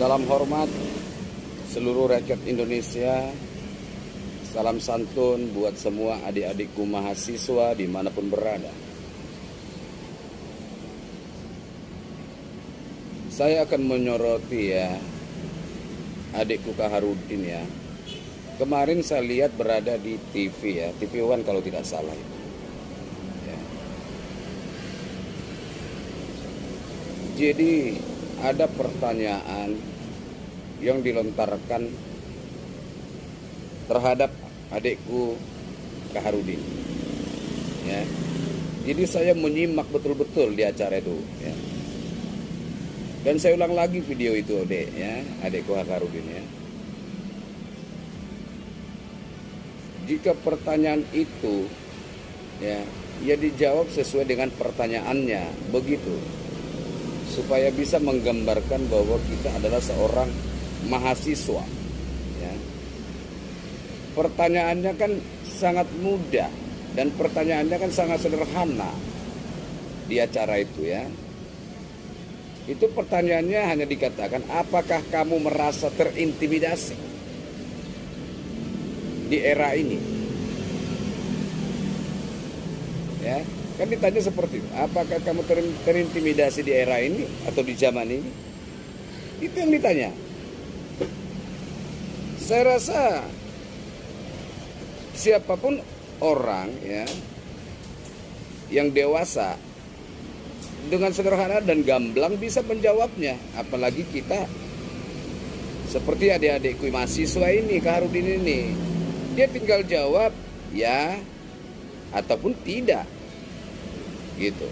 Salam hormat seluruh rakyat Indonesia. Salam santun buat semua adik-adikku mahasiswa dimanapun berada. Saya akan menyoroti ya adikku Kaharudin ya. Kemarin saya lihat berada di TV ya, TV One kalau tidak salah itu. Ya. Jadi ada pertanyaan yang dilontarkan terhadap adikku Kaharudin. Ya. Jadi saya menyimak betul-betul di acara itu. Ya. Dan saya ulang lagi video itu, Dek, ya, adikku Kaharudin ya. Jika pertanyaan itu ya dijawab sesuai dengan pertanyaannya, begitu. Supaya bisa menggambarkan bahwa kita adalah seorang mahasiswa ya. Pertanyaannya kan sangat mudah dan pertanyaannya kan sangat sederhana di acara itu ya. Itu pertanyaannya hanya dikatakan, apakah kamu merasa terintimidasi di era ini? Ya, kan ditanya seperti itu. Apakah kamu terintimidasi di era ini atau di zaman ini? Itu yang ditanya. Saya rasa siapapun orang ya yang dewasa dengan sederhana dan gamblang bisa menjawabnya. Apalagi kita seperti adik-adikku mahasiswa ini, Kaharudin ini. Dia tinggal jawab ya ataupun tidak gitu.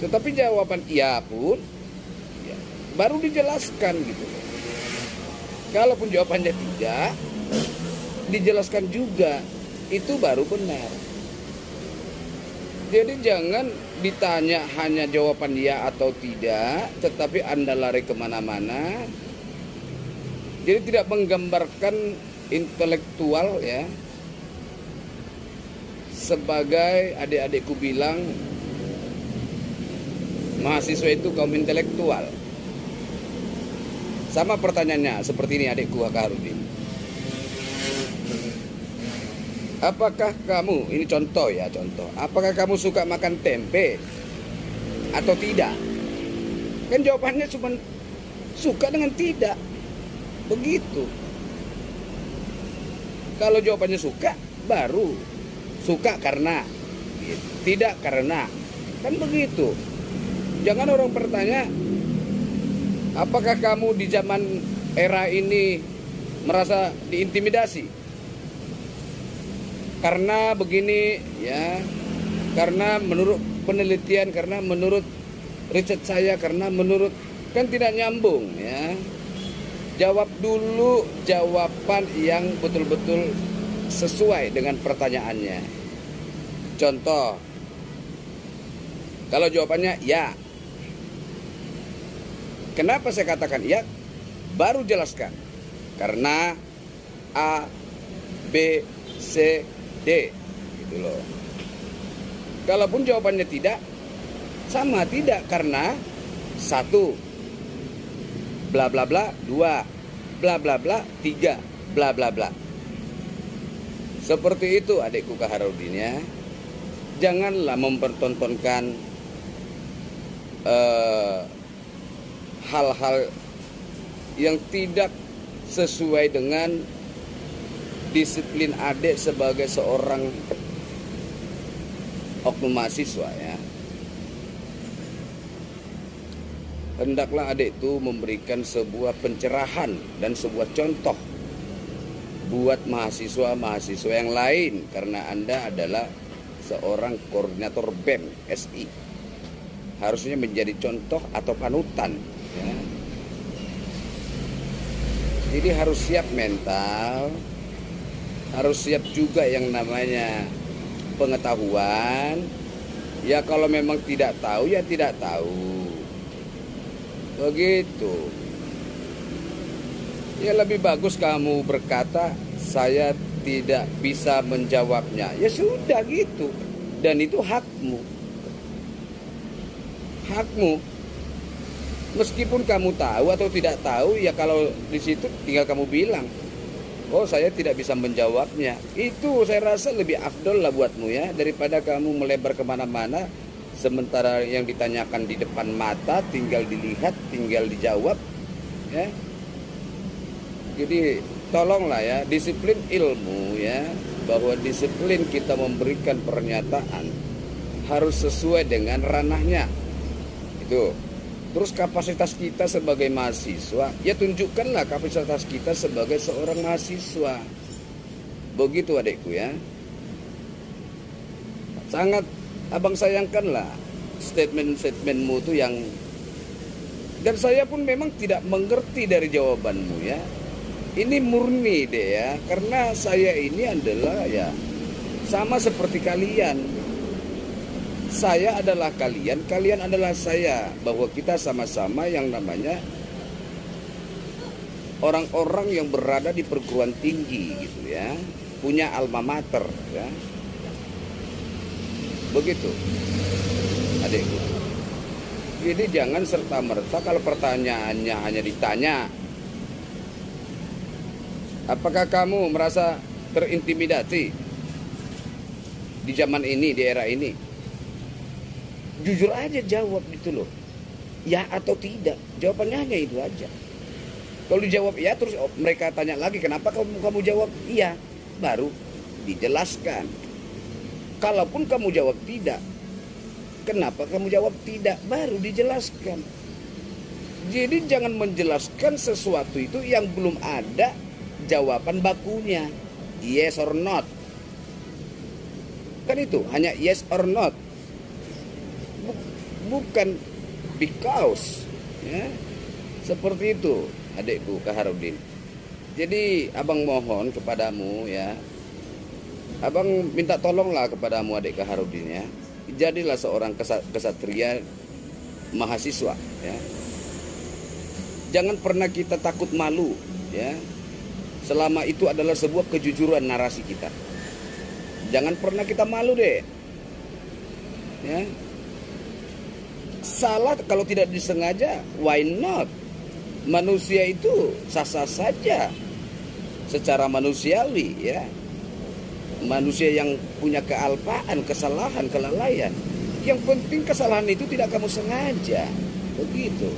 Tetapi jawaban iya pun ya, baru dijelaskan gitu. Kalaupun jawabannya tidak dijelaskan juga, itu baru benar. Jadi jangan ditanya hanya jawaban ya atau tidak, tetapi Anda lari kemana-mana. Jadi tidak menggambarkan intelektual ya. Sebagai adik-adikku bilang, mahasiswa itu kaum intelektual. Sama pertanyaannya seperti ini adikku Kaharudin. Apakah kamu, ini contoh ya, contoh. Apakah kamu suka makan tempe atau tidak? Kan jawabannya cuma suka dengan tidak. Begitu. Kalau jawabannya suka, baru suka karena, tidak karena. Kan begitu. Jangan orang bertanya, apakah kamu di zaman era ini merasa diintimidasi? Karena begini ya, karena menurut penelitian, karena menurut riset saya, karena menurut, kan tidak nyambung ya. Jawab dulu jawaban yang betul-betul sesuai dengan pertanyaannya. Contoh, kalau jawabannya ya, kenapa saya katakan ya? Baru jelaskan. Karena A, B, C, D gitu loh. Kalaupun jawabannya tidak, sama tidak, karena satu bla bla bla, dua bla bla bla, tiga bla bla bla. Seperti itu adikku Kaharudin ya. Janganlah mempertontonkan hal-hal yang tidak sesuai dengan disiplin adik sebagai seorang oknum mahasiswa ya. Hendaklah adik itu memberikan sebuah pencerahan dan sebuah contoh buat mahasiswa-mahasiswa yang lain, karena Anda adalah seorang koordinator BEM SI. Harusnya menjadi contoh atau panutan ya. Jadi harus siap mental, harus siap juga yang namanya pengetahuan. Ya kalau memang tidak tahu ya tidak tahu. Begitu. Ya lebih bagus kamu berkata saya tidak bisa menjawabnya. Ya sudah gitu. Dan itu hakmu. Hakmu. Meskipun kamu tahu atau tidak tahu, ya kalau di situ tinggal kamu bilang, oh saya tidak bisa menjawabnya. Itu saya rasa lebih afdol lah buatmu ya, daripada kamu melebar kemana-mana. Sementara yang ditanyakan di depan mata tinggal dilihat, tinggal dijawab ya. Jadi tolonglah ya, disiplin ilmu ya, bahwa disiplin kita memberikan pernyataan harus sesuai dengan ranahnya. Itu. Terus kapasitas kita sebagai mahasiswa, ya tunjukkanlah kapasitas kita sebagai seorang mahasiswa. Begitu adikku ya. Sangat abang sayangkanlah statement-statementmu itu yang, dan saya pun memang tidak mengerti dari jawabanmu ya. Ini murni deh ya, karena saya ini adalah ya sama seperti kalian. Saya adalah kalian, kalian adalah saya, bahwa kita sama-sama yang namanya orang-orang yang berada di perguruan tinggi gitu ya, punya alma mater ya. Begitu adikku. Jadi jangan serta-merta kalau pertanyaannya hanya ditanya, apakah kamu merasa terintimidasi di zaman ini, di era ini? Jujur aja jawab gitu loh. Ya atau tidak. Jawabannya hanya itu aja. Kalau dijawab ya, terus mereka tanya lagi, kenapa kamu jawab iya? Baru dijelaskan. Kalaupun kamu jawab tidak, kenapa kamu jawab tidak? Baru dijelaskan. Jadi jangan menjelaskan sesuatu itu yang belum ada jawaban bakunya. Yes or not. Kan itu, hanya yes or not. Bukan because ya. Seperti itu adikku Kaharudin. Jadi abang mohon kepadamu ya, abang minta tolonglah kepadamu adik Kaharudin ya, jadilah seorang kesatria mahasiswa ya. Jangan pernah kita takut malu ya, selama itu adalah sebuah kejujuran narasi kita. Jangan pernah kita malu deh ya. Salah kalau tidak disengaja, why not? Manusia itu sah-sah saja secara manusiawi ya. Manusia yang punya kealpaan, kesalahan, kelalaian. Yang penting kesalahan itu tidak kamu sengaja. Begitu.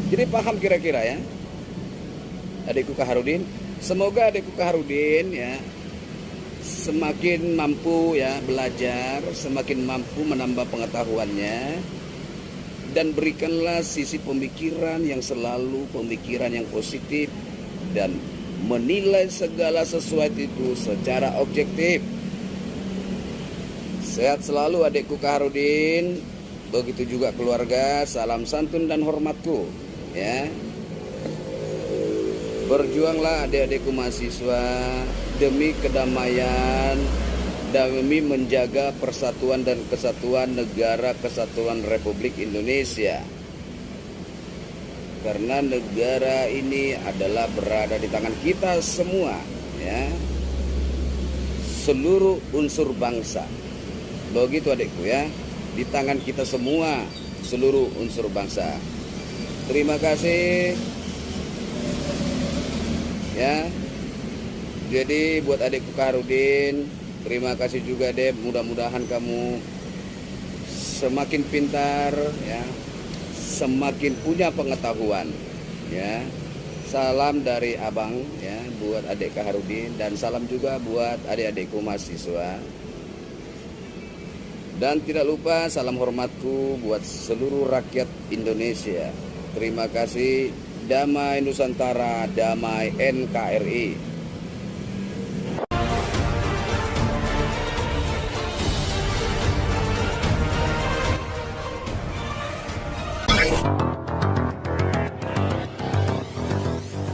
Jadi paham kira-kira ya, adikku Kaharudin. Semoga adikku Kaharudin ya semakin mampu ya belajar, semakin mampu menambah pengetahuannya. Dan berikanlah sisi pemikiran yang selalu pemikiran yang positif dan menilai segala sesuatu itu secara objektif. Sehat selalu adikku Kaharudin. Begitu juga keluarga. Salam santun dan hormatku ya. Berjuanglah adik-adikku mahasiswa demi kedamaian, demi menjaga persatuan dan kesatuan negara kesatuan Republik Indonesia. Karena negara ini adalah berada di tangan kita semua ya. Seluruh unsur bangsa. Begitu adikku ya. Di tangan kita semua seluruh unsur bangsa. Terima kasih ya. Jadi buat adikku Kaharudin, terima kasih juga deh, mudah-mudahan kamu semakin pintar ya, semakin punya pengetahuan ya. Salam dari abang ya buat adik Kaharudin, dan salam juga buat adik-adikku mahasiswa. Dan tidak lupa salam hormatku buat seluruh rakyat Indonesia. Terima kasih. Damai Nusantara, damai NKRI.